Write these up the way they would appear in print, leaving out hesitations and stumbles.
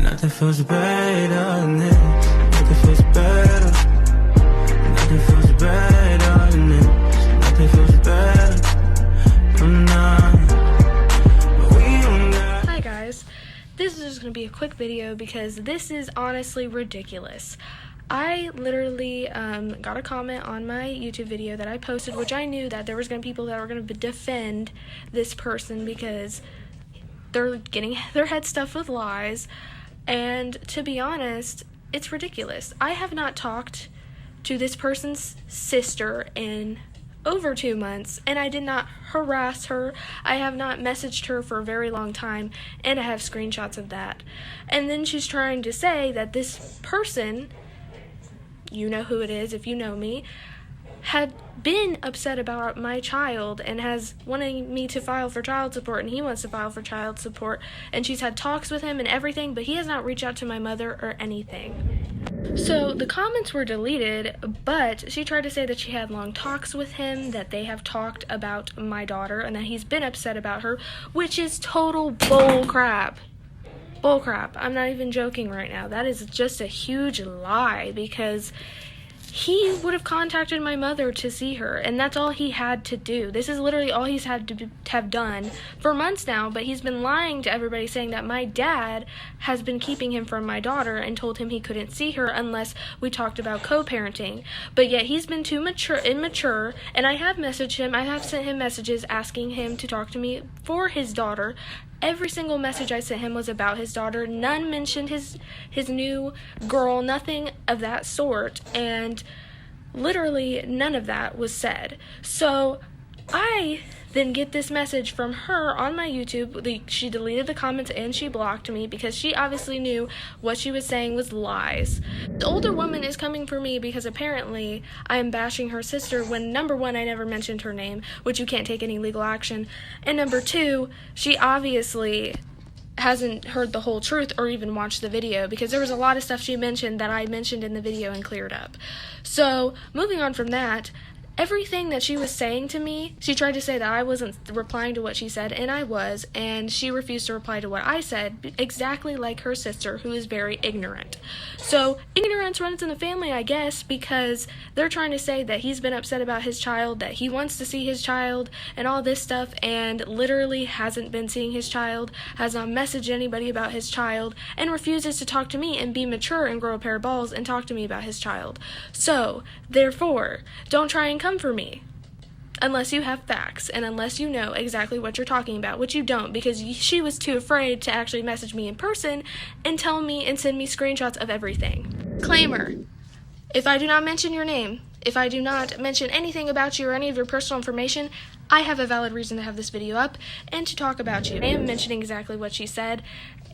Nothing feels better than this. Nothing feels better. Nothing feels better than this. Nothing feels better. Hi guys, this is just going to be a quick video because this is honestly ridiculous. I literally got a comment on my YouTube video that I posted, which I knew that there was going to be people that were going to defend this person because they're getting their head stuffed with lies, and to be honest, it's ridiculous. I have not talked to this person's sister in over 2 months, and I did not harass her. I have not messaged her for a very long time, and I have screenshots of that. And then she's trying to say that this person, you know who it is if you know me, had been upset about my child and has wanting me to file for child support, and he wants to file for child support, and she's had talks with him and everything, but he has not reached out to my mother or anything. So the comments were deleted, but she tried to say that she had long talks with him, that they have talked about my daughter, and that he's been upset about her, which is total bull crap. Bull crap. I'm not even joking right now. That is just a huge lie, because he would have contacted my mother to see her, and that's all he had to do. This is literally all he's had to have done for months now, but he's been lying to everybody, saying that my dad has been keeping him from my daughter and told him he couldn't see her unless we talked about co-parenting. But yet he's been too immature, and I have messaged him. I have sent him messages asking him to talk to me for his daughter. Every single message I sent him was about his daughter. None mentioned his new girl, nothing of that sort, and literally none of that was said. So I then get this message from her on my YouTube. She deleted the comments and she blocked me because she obviously knew what she was saying was lies. The older woman is coming for me because apparently I am bashing her sister when, number one, I never mentioned her name, which you can't take any legal action, and number two, she obviously hasn't heard the whole truth or even watched the video, because there was a lot of stuff she mentioned that I mentioned in the video and cleared up. So moving on from that, everything that she was saying to me, she tried to say that I wasn't replying to what she said, and I was, and she refused to reply to what I said, exactly like her sister, who is very ignorant. So ignorance runs in the family, I guess, because they're trying to say that he's been upset about his child, that he wants to see his child, and all this stuff, and literally hasn't been seeing his child, has not messaged anybody about his child, and refuses to talk to me and be mature and grow a pair of balls and talk to me about his child. So, therefore, don't try and come for me unless you have facts and unless you know exactly what you're talking about, which you don't, because she was too afraid to actually message me in person and tell me and send me screenshots of everything. Disclaimer: if I do not mention your name, if I do not mention anything about you or any of your personal information, I have a valid reason to have this video up and to talk about you. I am mentioning exactly what she said,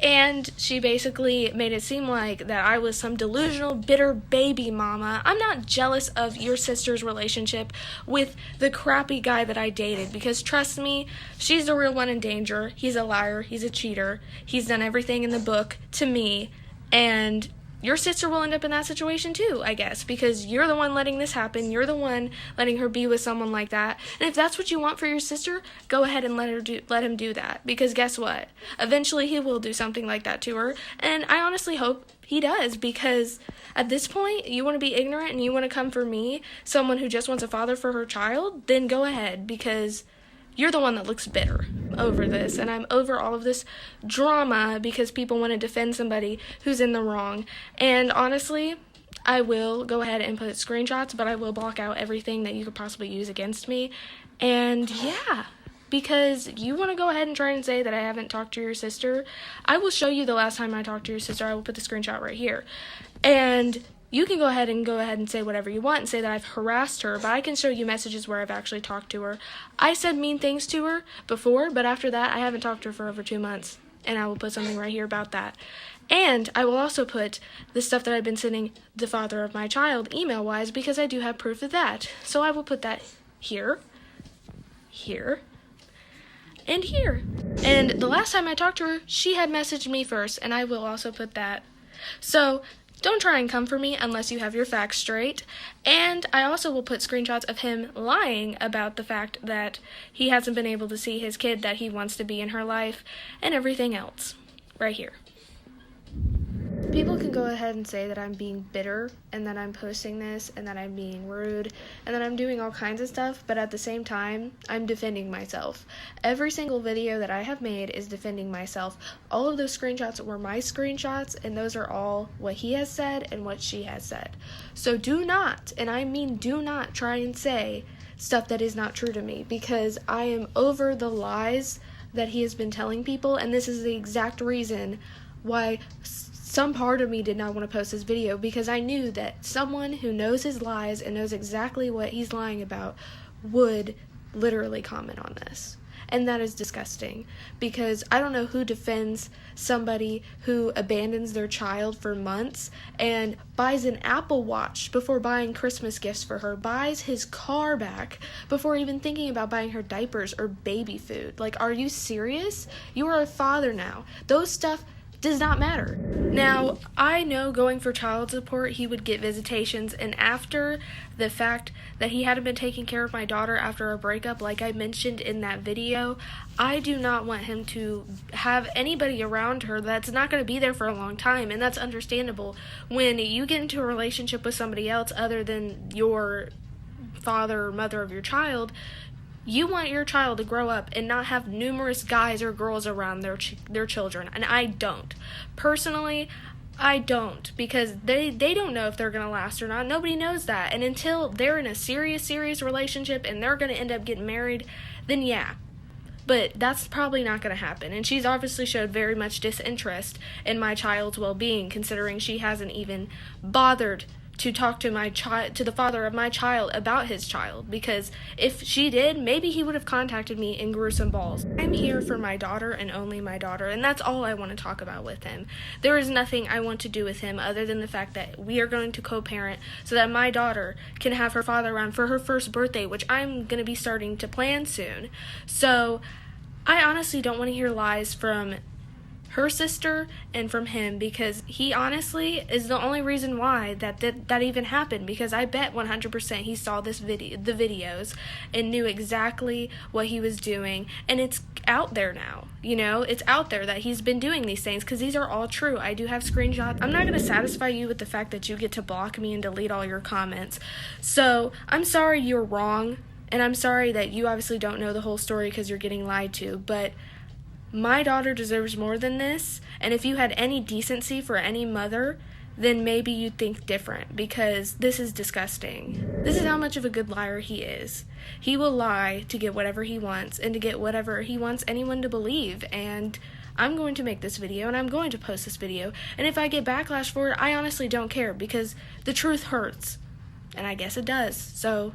and she basically made it seem like that I was some delusional, bitter baby mama. I'm not jealous of your sister's relationship with the crappy guy that I dated, because trust me, she's the real one in danger. He's a liar, he's a cheater, he's done everything in the book to me, and your sister will end up in that situation too, I guess, because you're the one letting this happen. You're the one letting her be with someone like that. And if that's what you want for your sister, go ahead and let him do that. Because guess what? Eventually he will do something like that to her. And I honestly hope he does, because at this point, you want to be ignorant and you want to come for me, someone who just wants a father for her child, then go ahead, because you're the one that looks bitter over this, and I'm over all of this drama because people want to defend somebody who's in the wrong. And honestly, I will go ahead and put screenshots, but I will block out everything that you could possibly use against me. And yeah, because you want to go ahead and try and say that I haven't talked to your sister, I will show you the last time I talked to your sister. I will put the screenshot right here. And you can go ahead and say whatever you want and say that I've harassed her, but I can show you messages where I've actually talked to her. I said mean things to her before, but after that, I haven't talked to her for over 2 months, and I will put something right here about that. And I will also put the stuff that I've been sending the father of my child email-wise, because I do have proof of that. So I will put that here, here, and here. And the last time I talked to her, she had messaged me first, and I will also put that. So don't try and come for me unless you have your facts straight. And I also will put screenshots of him lying about the fact that he hasn't been able to see his kid that he wants to be in her life and everything else right here. People can go ahead and say that I'm being bitter and that I'm posting this and that I'm being rude and that I'm doing all kinds of stuff, but at the same time, I'm defending myself. Every single video that I have made is defending myself. All of those screenshots were my screenshots, and those are all what he has said and what she has said. So do not, and I mean do not, try and say stuff that is not true to me, because I am over the lies that he has been telling people, and this is the exact reason why some part of me did not want to post this video, because I knew that someone who knows his lies and knows exactly what he's lying about would literally comment on this. And that is disgusting, because I don't know who defends somebody who abandons their child for months and buys an Apple Watch before buying Christmas gifts for her, buys his car back before even thinking about buying her diapers or baby food. Like, are you serious? You are a father now. Those stuff does not matter. Now, I know going for child support, he would get visitations, and after the fact that he hadn't been taking care of my daughter after a breakup, like I mentioned in that video, I do not want him to have anybody around her that's not going to be there for a long time, and that's understandable. When you get into a relationship with somebody else other than your father or mother of your child, you want your child to grow up and not have numerous guys or girls around their children, and I don't. Personally, I don't, because they don't know if they're going to last or not. Nobody knows that, and until they're in a serious relationship and they're going to end up getting married, then yeah. But that's probably not going to happen, and she's obviously showed very much disinterest in my child's well-being, considering she hasn't even bothered to talk to the father of my child about his child, because if she did, maybe he would have contacted me and grew some balls. I'm here for my daughter and only my daughter, and that's all I want to talk about with him. There is nothing I want to do with him other than the fact that we are going to co-parent so that my daughter can have her father around for her first birthday, which I'm going to be starting to plan soon. So I honestly don't want to hear lies from her sister and from him, because he honestly is the only reason why that even happened, because I bet 100% he saw the videos and knew exactly what he was doing, and it's out there now. It's out there that he's been doing these things, because these are all true. I do have screenshots. I'm not going to satisfy you with the fact that you get to block me and delete all your comments. So I'm sorry you're wrong, and I'm sorry that you obviously don't know the whole story because you're getting lied to, but my daughter deserves more than this, and if you had any decency for any mother, then maybe you'd think different, because this is disgusting. This is how much of a good liar he is. He will lie to get whatever he wants, and to get whatever he wants anyone to believe, and I'm going to make this video, and I'm going to post this video, and if I get backlash for it, I honestly don't care, because the truth hurts, and I guess it does. So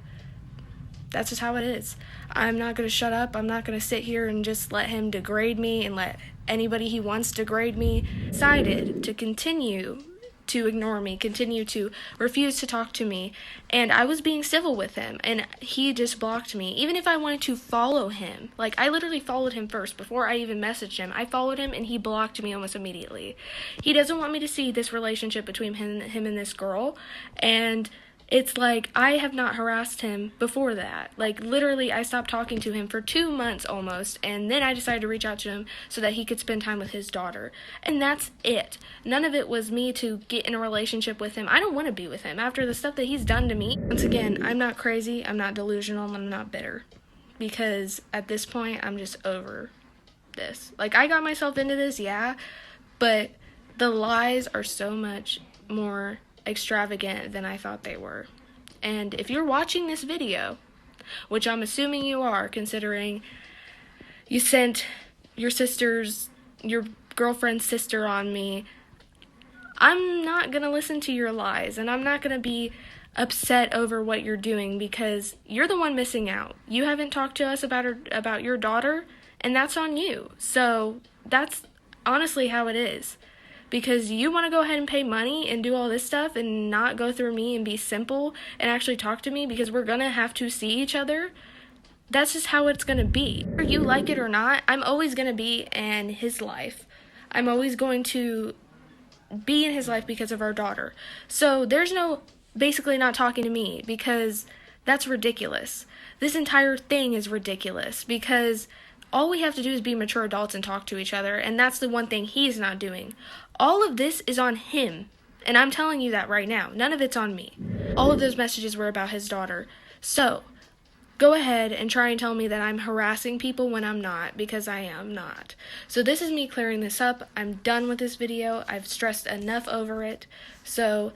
that's just how it is. I'm not going to shut up. I'm not going to sit here and just let him degrade me and let anybody he wants degrade me. Decided to continue to ignore me, continue to refuse to talk to me, and I was being civil with him, and he just blocked me. Even if I wanted to follow him, like, I literally followed him first before I even messaged him. I followed him, and he blocked me almost immediately. He doesn't want me to see this relationship between him and this girl, and it's like, I have not harassed him before that. Like, literally, I stopped talking to him for 2 months almost, and then I decided to reach out to him so that he could spend time with his daughter. And that's it. None of it was me to get in a relationship with him. I don't want to be with him after the stuff that he's done to me. Once again, I'm not crazy, I'm not delusional, and I'm not bitter. Because at this point, I'm just over this. Like, I got myself into this, yeah, but the lies are so much more extravagant than I thought they were. And if you're watching this video, which I'm assuming you are, considering you sent your girlfriend's sister on me, I'm not gonna listen to your lies, and I'm not gonna be upset over what you're doing, because you're the one missing out. You haven't talked to us about your daughter, and that's on you. So that's honestly how it is. Because you want to go ahead and pay money and do all this stuff and not go through me and be simple and actually talk to me, because we're going to have to see each other. That's just how it's going to be. Whether you like it or not, I'm always going to be in his life. I'm always going to be in his life because of our daughter. So there's no basically not talking to me, because that's ridiculous. This entire thing is ridiculous, because All we have to do is be mature adults and talk to each other, and that's the one thing he's not doing. All of this is on him, and I'm telling you that right now. None of it's on me. All of those messages were about his daughter. So, go ahead and try and tell me that I'm harassing people when I'm not, because I am not. So this is me clearing this up. I'm done with this video. I've stressed enough over it. So,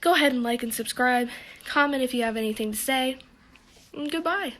go ahead and like and subscribe. Comment if you have anything to say. And goodbye.